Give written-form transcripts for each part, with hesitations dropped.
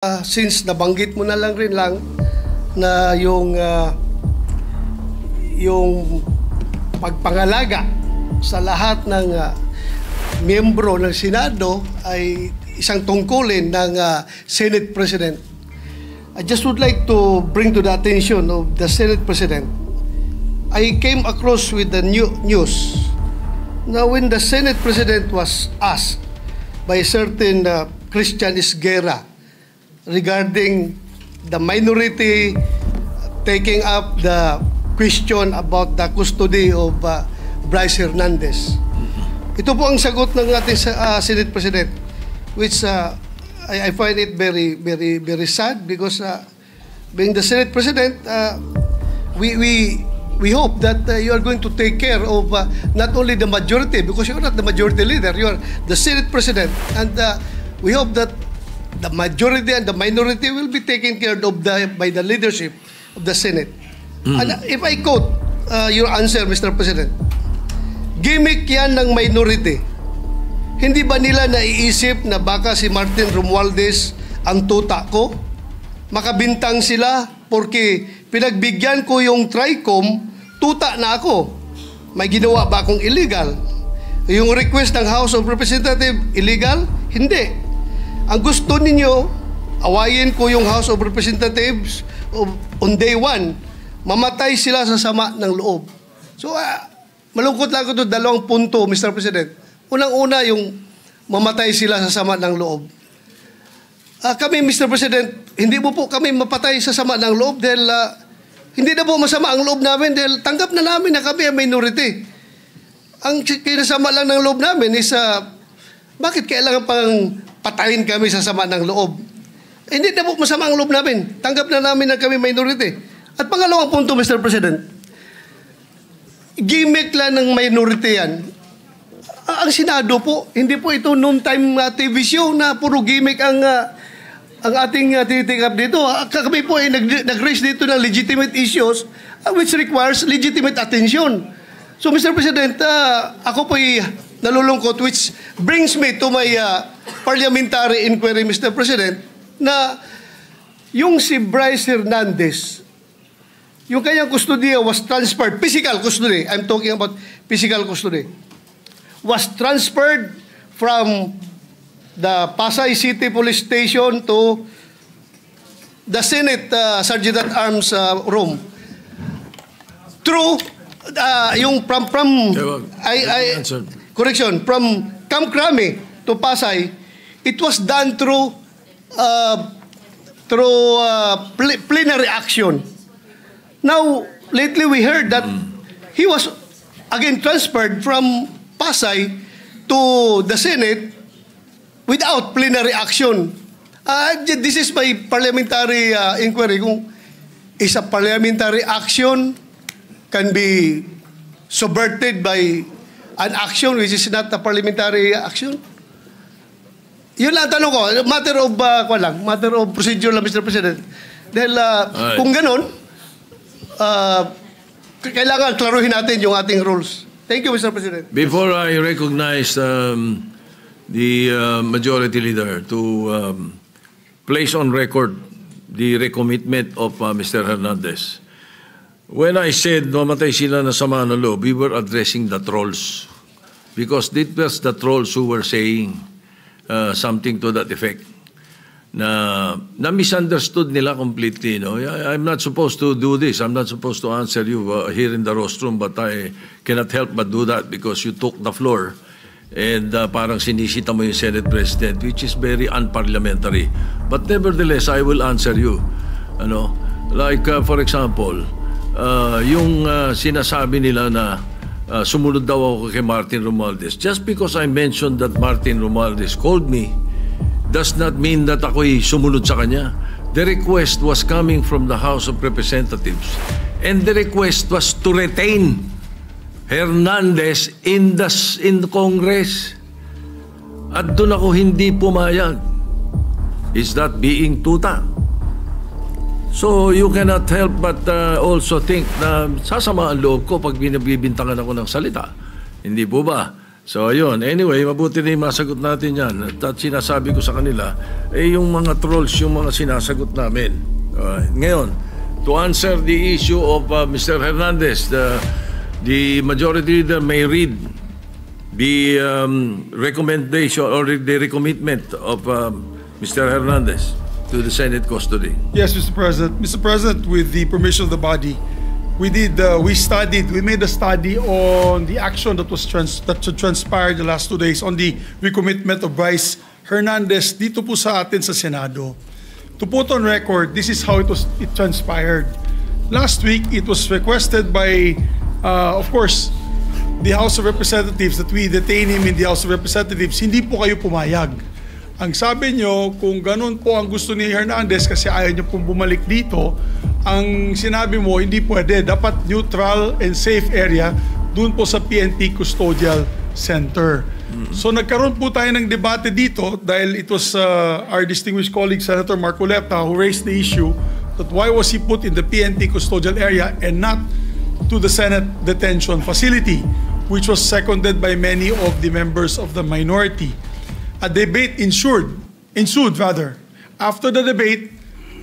Since nabanggit mo na lang rin na yung pagpangalaga sa lahat ng miyembro ng Senado ay isang tungkulin ng Senate President. I just would like to bring to the attention of the Senate President. I came across with the news na when the Senate President was asked by a certain Christian Esguerra regarding the minority taking up the question about the custody of Bryce Hernandez. Ito po ang sagot ng ating Senate President, which I find it very sad because being the Senate President, we hope that you are going to take care of not only the majority, because you are not the majority leader, you are the Senate President, and we hope that the majority and the minority will be taken care of by the leadership of the Senate. And if I quote your answer, Mr. President, gimmick yan ng minority. Hindi ba nila naiisip na baka si Martin Romualdez ang tuta ko? Makabintang sila porque pinagbigyan ko yung TRICOM, tuta na ako. May ginawa ba akong illegal? Yung request ng House of Representatives, illegal? Hindi. Ang gusto ninyo, awayin ko yung House of Representatives on day one. Mamatay sila sa sama ng loob. So, malungkot lang ko ito, dalawang punto, Mr. President. Unang-una, yung mamatay sila sa sama ng loob. Kami, Mr. President, hindi mo po kami mapatay sa sama ng loob dahil hindi na po masama ang loob namin dahil tanggap na namin na kami ang minority. Ang kinasama lang ng loob namin is bakit kailangan pang patayin kami sa sama ng loob? Hindi na po masama ang loob namin. Tanggap na namin na kami minority. At pangalawang punto, Mr. President, gimmick lang ng minority yan. Ang Senado po, hindi po ito noon-time TV show na puro gimmick ang ating tinitikap dito. Kami po ay nag-raise dito ng legitimate issues which requires legitimate attention. So, Mr. President, ako po ay nalulungkot, which brings me to my parliamentary inquiry, Mr. President, na yung si Bryce Hernandez, yung kanyang custody was transferred, physical custody, I'm talking about physical custody, was transferred from the Pasay City Police Station to the Senate Sergeant at Arms room. Through yung correction, from Camp Crame to Pasay, it was done through plenary action. Now, lately we heard that he was again transferred from Pasay to the Senate without plenary action. This is my parliamentary inquiry. Kung is a parliamentary action can be subverted by an action which is not a parliamentary action? Yun lang tanong ko. Matter of procedure lang, Mr. President. Dahil kung ganun, kailangan klaruhin natin yung ating rules. Thank you, Mr. President. Before I recognize the Majority Leader to place on record the recommitment of Mr. Hernandez, when I said mamatay sila na sama ng loob, we were addressing the trolls. Because it was the trolls who were saying something to that effect. Na misunderstood nila completely. No? I'm not supposed to do this. I'm not supposed to answer you here in the rostrum, but I cannot help but do that because you took the floor and parang sinisita mo yung Senate President, which is very unparliamentary. But nevertheless, I will answer you. Ano? Like, for example, yung sinasabi nila na sumunod daw ako kay Martin Romualdez. Just because I mentioned that Martin Romualdez called me does not mean that ako'y sumunod sa kanya. The request was coming from the House of Representatives and the request was to retain Hernandez in the Congress. At doon ako hindi pumayag. Is that being tuta? So you cannot help but also think na sasama ang loob ko pag binibintangan ako ng salita. Hindi po ba? So, ayun. Anyway, mabuti na yung masagot natin yan. At sinasabi ko sa kanila, yung mga trolls, yung mga sinasagot namin. Ngayon, to answer the issue of Mr. Hernandez, the majority leader may read the recommendation or the recommitment of Mr. Hernandez to the Senate custody. Yes, Mr. President. Mr. President, with the permission of the body, we made a study on the action that transpired the last 2 days on the recommitment of Vice Hernandez dito po sa atin sa Senado. To put on record, this is how it transpired. Last week, it was requested by, of course, the House of Representatives that we detain him in the House of Representatives. Hindi po kayo pumayag. Ang sabi nyo, kung ganun po ang gusto ni Hernandez kasi ayaw nyo pong bumalik dito, ang sinabi mo, hindi pwede. Dapat neutral and safe area dun po sa PNP Custodial Center. So nagkaroon po tayo ng debate dito dahil it was our distinguished colleague Senator Marcoleta who raised the issue that why was he put in the PNP Custodial area and not to the Senate detention facility, which was seconded by many of the members of the minority. A debate ensued. After the debate,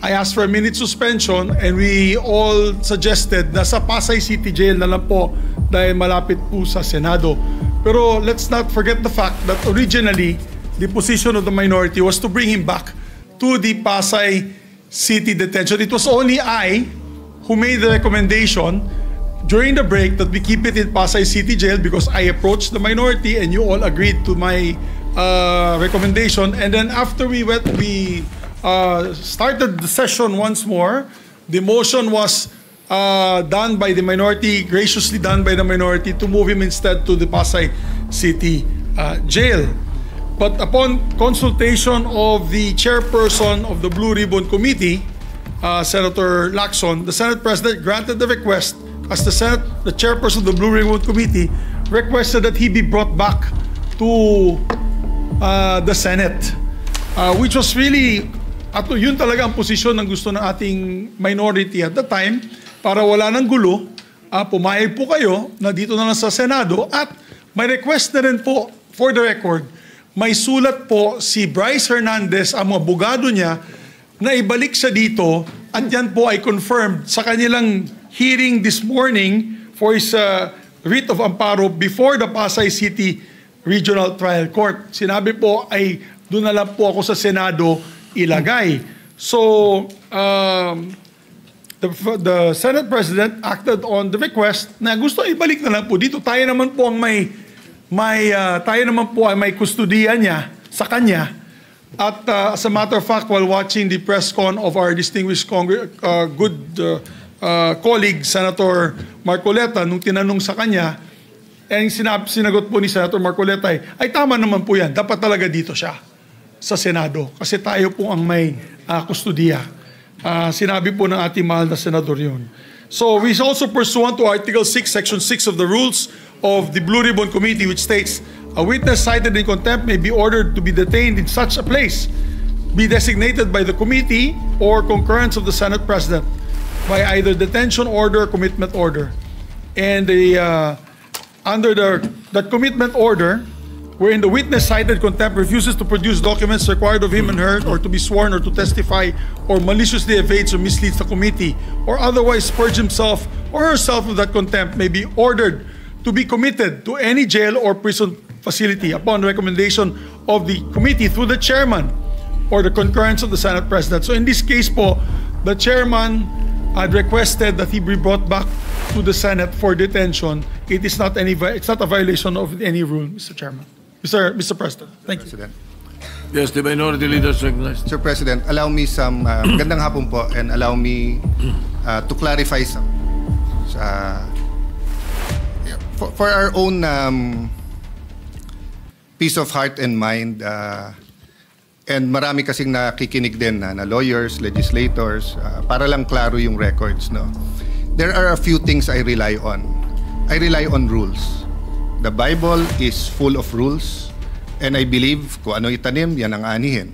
I asked for a minute suspension and we all suggested na sa Pasay City Jail na lang po dahil malapit po sa Senado. Pero let's not forget the fact that originally, the position of the minority was to bring him back to the Pasay City Detention. It was only I who made the recommendation during the break that we keep it in Pasay City Jail because I approached the minority and you all agreed to my recommendation. And then after we started the session once more, the motion was done by the minority, graciously done by the minority, to move him instead to the Pasay City Jail. But upon consultation of the chairperson of the Blue Ribbon Committee, Senator Lacson, the Senate President granted the request as the chairperson of the Blue Ribbon Committee requested that he be brought back to the Senate, which was really, yun talaga ang posisyon ng gusto ng ating minority at the time para wala ng gulo. Pumayag po kayo na dito na lang sa Senado at may request na rin po, for the record, may sulat po si Bryce Hernandez, ang mga abogado niya, na ibalik siya dito at yan po ay confirmed sa kanilang hearing this morning for his writ of amparo before the Pasay City Regional Trial Court. Sinabi po ay doon na lang po ako sa Senado ilagay. So, the Senate President acted on the request na gusto ibalik na lang po dito. Tayo naman po ang tayo naman po ay may kustodiya niya sa kanya. At as a matter of fact, while watching the press con of our distinguished colleague Senator Marcoleta, nung tinanong sa kanya, sinagot po ni Senator Marcoleta ay tama naman po yan. Dapat talaga dito siya sa Senado kasi tayo po ang may kustodiya. Sinabi po ng ating mahal na senador yun. So we also pursuant to Article 6, Section 6 of the rules of the Blue Ribbon Committee, which states, a witness cited in contempt may be ordered to be detained in such a place, be designated by the committee or concurrence of the Senate President by either detention order or commitment order. And under that commitment order, wherein the witness cited contempt refuses to produce documents required of him and her or to be sworn or to testify or maliciously evades or misleads the committee or otherwise purge himself or herself of that contempt may be ordered to be committed to any jail or prison facility upon recommendation of the committee through the chairman or the concurrence of the Senate President. So in this case po, the chairman had requested that he be brought back to the Senate for detention. It's not a violation of any rule, Mr. Chairman. Mr. President, thank you. President. Yes, the minority leader is recognized. Sir President, allow me some gandang hapon po and allow me to clarify some for our own peace of heart and mind and marami kasing nakikinig din na lawyers, legislators para lang klaro yung records, no. There are a few things I rely on. I rely on rules. The Bible is full of rules and I believe kung ano itanim, yan ang anihin.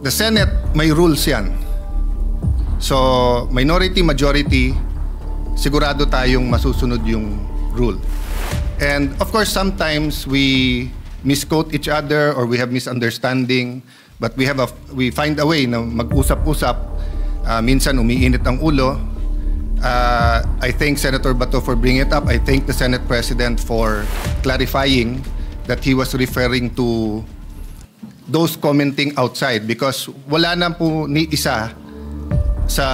The Senate, may rules yan. So, minority, majority, sigurado tayong masusunod yung rule. And of course, sometimes we misquote each other or we have misunderstanding, but we find a way na mag-usap-usap. Minsan umiinit ang ulo. I thank Senator Bato for bringing it up. I thank the Senate President for clarifying that he was referring to those commenting outside, because wala na po ni isa sa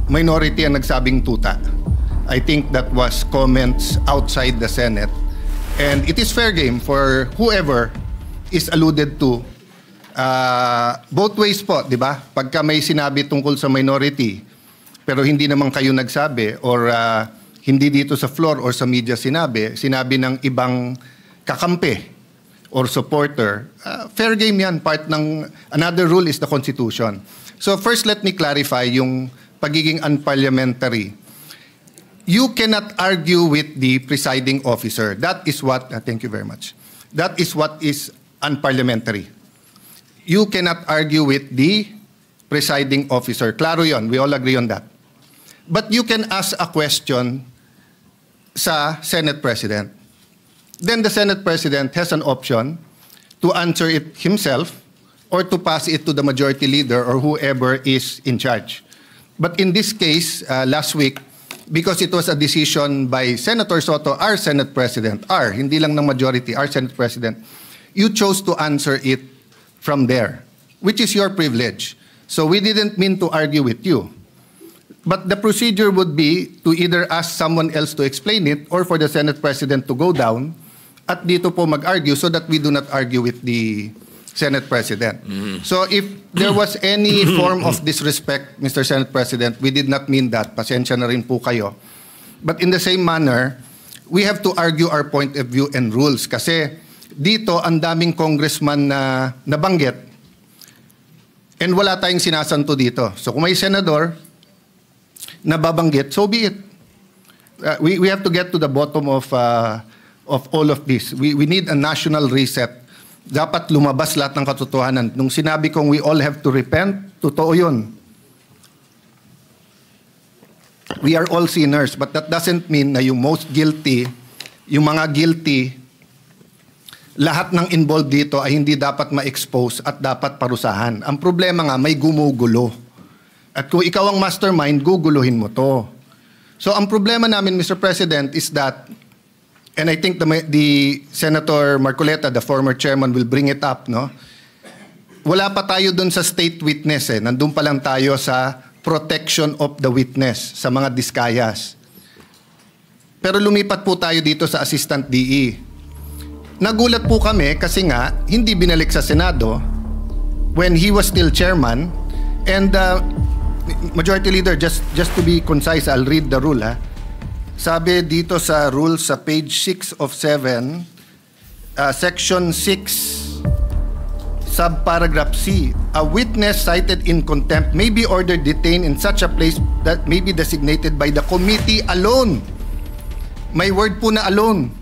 minority ang nagsabing tuta. I think that was comments outside the Senate. And it is fair game for whoever is alluded to. Both ways po, di ba? Pagka may sinabi tungkol sa minority, pero hindi naman kayo nagsabi, or hindi dito sa floor or sa media sinabi ng ibang kakampi or supporter, fair game yan. Part ng, another rule is the Constitution. So first, let me clarify yung pagiging unparliamentary. You cannot argue with the presiding officer. That is what, thank you very much. That is what is unparliamentary. You cannot argue with the presiding officer. Klaro yon, we all agree on that. But you can ask a question sa Senate President. Then the Senate President has an option to answer it himself or to pass it to the majority leader or whoever is in charge. But in this case, last week, because it was a decision by Senator Soto, our Senate President, hindi lang ng majority, our Senate President, you chose to answer it from there, which is your privilege. So we didn't mean to argue with you. But the procedure would be to either ask someone else to explain it or for the Senate President to go down at dito po mag-argue so that we do not argue with the Senate President. So if there was any form of disrespect, Mr. Senate President, we did not mean that. Pasensya na rin po kayo. But in the same manner, we have to argue our point of view and rules. Kasi dito, ang daming congressman na nabanggit and wala tayong sinasanto dito. So kung may senador na babanggit, so be it. We have to get to the bottom of all of this. We need a national reset. Dapat lumabas lahat ng katotohanan. Nung sinabi kong we all have to repent, totoo yun. We are all sinners, but that doesn't mean na yung most guilty, yung mga guilty, lahat ng involved dito ay hindi dapat ma-expose at dapat parusahan. Ang problema nga, may gumugulo. At kung ikaw ang mastermind, guguluhin mo to. So ang problema namin, Mr. President, is that, and I think the Senator Marcoleta, the former chairman, will bring it up, no? Wala pa tayo dun sa state witness eh. Nandun pa lang tayo sa protection of the witness, sa mga diskayas. Pero lumipat po tayo dito sa Assistant DE. Nagulat po kami kasi nga, hindi binalik sa Senado when he was still chairman. And Majority Leader, just to be concise, I'll read the rule, ha? Sabi dito sa rules sa page 6 of 7, section 6, subparagraph C, a witness cited in contempt may be ordered detained in such a place that may be designated by the committee alone. May word po na alone.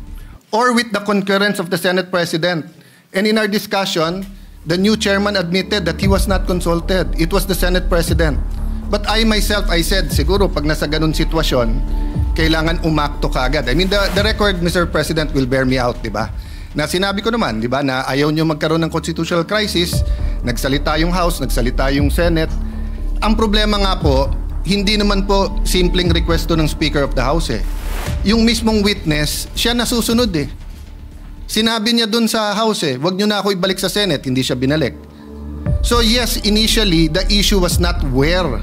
Or with the concurrence of the Senate President. And in our discussion, the new chairman admitted that he was not consulted. It was the Senate President. But I myself, I said, siguro pag nasa ganun sitwasyon, kailangan umakto kaagad. I mean, the record, Mr. President, will bear me out, di ba? Na sinabi ko naman, di ba, na ayaw nyo magkaroon ng constitutional crisis, nagsalita yung House, nagsalita yung Senate. Ang problema nga po, hindi naman po simpleng request to ng Speaker of the House eh. Yung mismong witness, siya nasusunod eh. Sinabi niya dun sa House eh, wag nyo na ako ibalik sa Senate, hindi siya binalik. So yes, initially, the issue was not where.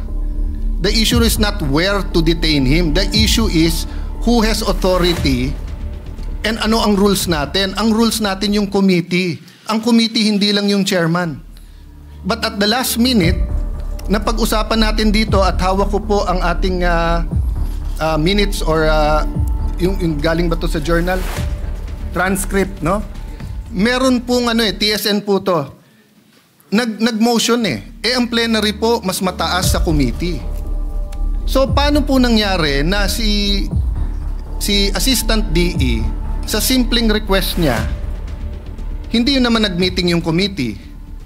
The issue is not where to detain him. The issue is who has authority and ano ang rules natin. Ang rules natin yung committee. Ang committee hindi lang yung chairman. But at the last minute, napag-usapan natin dito at hawak ko po ang ating minutes or yung galing ba to sa journal? Transcript, no? Meron pong TSN po to. Nag-motion eh. Ang plenary po mas mataas sa committee. So paano po nangyari na si Assistant DE sa simpleng request niya, hindi naman nag-meeting yung committee.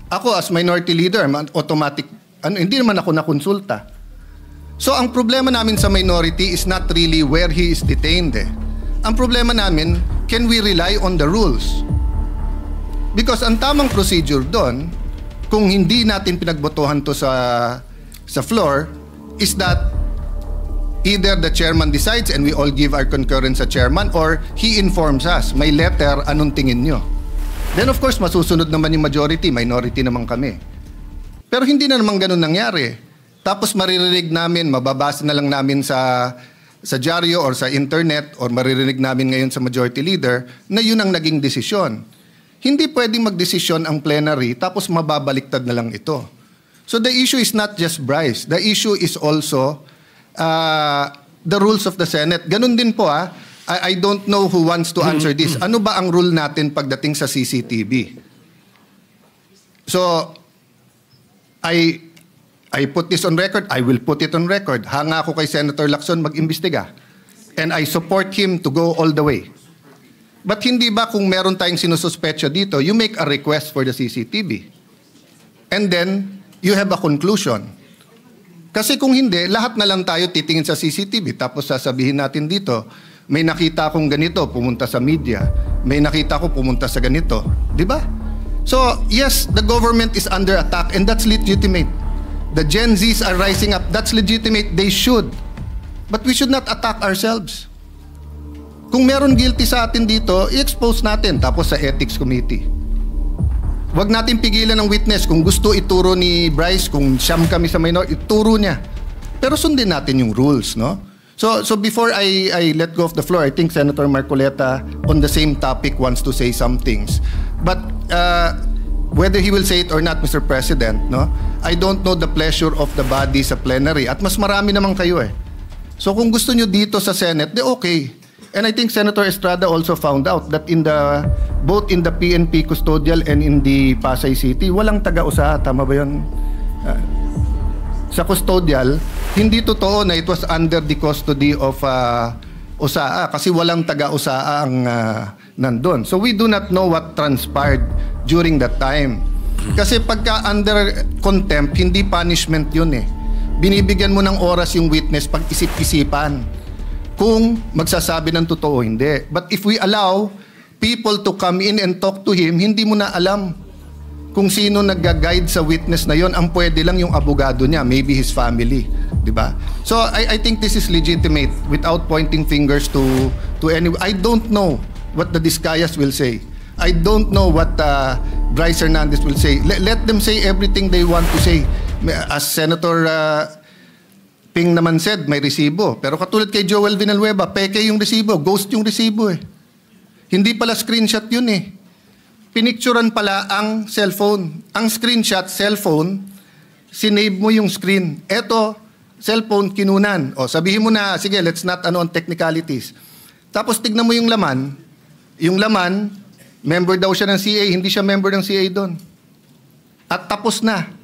Ako as minority leader, automatic, hindi naman ako nakonsulta. So ang problema namin sa minority is not really where he is detained eh. Ang problema namin, can we rely on the rules? Because ang tamang procedure doon, kung hindi natin pinagbotohan to sa floor, is that either the chairman decides and we all give our concurrence sa chairman, or he informs us, may letter, anong tingin nyo? Then of course, masusunod naman yung majority, minority naman kami. Pero hindi na naman ganun nangyari. Tapos maririnig namin, mababasa na lang namin sa dyaryo or sa internet or maririnig namin ngayon sa majority leader na yun ang naging desisyon. Hindi pwedeng magdesisyon ang plenary tapos mababaliktad na lang ito. So the issue is not just Bryce. The issue is also the rules of the Senate. Ganun din po I don't know who wants to answer this. Ano ba ang rule natin pagdating sa CCTV? So, I put this on record. I will put it on record. Hanga ako kay Senator Lacson mag-imbestiga. And I support him to go all the way. But hindi ba kung meron tayong sinususpetsya dito, you make a request for the CCTV. And then, you have a conclusion. Kasi kung hindi, lahat na lang tayo titingin sa CCTV. Tapos sasabihin natin dito, may nakita akong ganito, pumunta sa media. May nakita ko, pumunta sa ganito. Di ba? So, yes, the government is under attack and that's legitimate. The Gen Zs are rising up. That's legitimate. They should. But we should not attack ourselves. Kung meron guilty sa atin dito, i-expose natin. Tapos sa Ethics Committee. Huwag natin pigilan ng witness. Kung gusto ituro ni Bryce, kung siyam kami sa minor, ituro niya. Pero sundin natin yung rules, no? So before I let go of the floor, I think Senator Marcoleta on the same topic wants to say some things. But whether he will say it or not, Mr. President, no? I don't know the pleasure of the body sa plenary. At mas marami naman kayo eh. So kung gusto nyo dito sa Senate, de okay. And I think Senator Estrada also found out that both in the PNP custodial and in the Pasay City, walang taga-usaha. Tama ba yun? Sa custodial, hindi totoo na it was under the custody of USAA kasi walang taga-USAA ang nandun. So we do not know what transpired during that time. Kasi pagka under contempt, hindi punishment yun eh. Binibigyan mo ng oras yung witness pag isip-isipan kung magsasabi ng totoo hindi. But if we allow people to come in and talk to him, hindi mo na alam kung sino nag-guide sa witness na yon. Ang pwede lang yung abogado niya, maybe his family, di ba? So I think this is legitimate without pointing fingers to anyone. I don't know what the Discayas will say. I don't know what Bryce Hernandez will say. Let them say everything they want to say. As Senator Ping naman said, may resibo. Pero katulad kay Joel Villanueva, peke yung resibo, ghost yung resibo eh. Hindi pala screenshot yun eh. Pinicturan pala ang cellphone. Ang screenshot, cellphone, sinave mo yung screen. Eto, cellphone, kinunan. O, sabihin mo na, sige, let's not on technicalities. Tapos tignan mo yung laman. Yung laman, member daw siya ng CA, hindi siya member ng CA doon. At tapos na.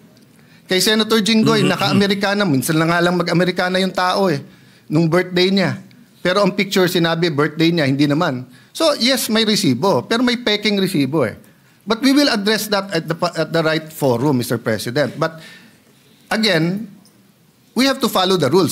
Kay Senator Jinggoy, naka-Amerikana. Minsan lang nga lang mag-Amerikana yung tao eh. Nung birthday niya. Pero ang picture sinabi, birthday niya, hindi naman. So, yes, may resibo. Pero may peking resibo eh. But we will address that at the right forum, Mr. President. But, again, we have to follow the rules.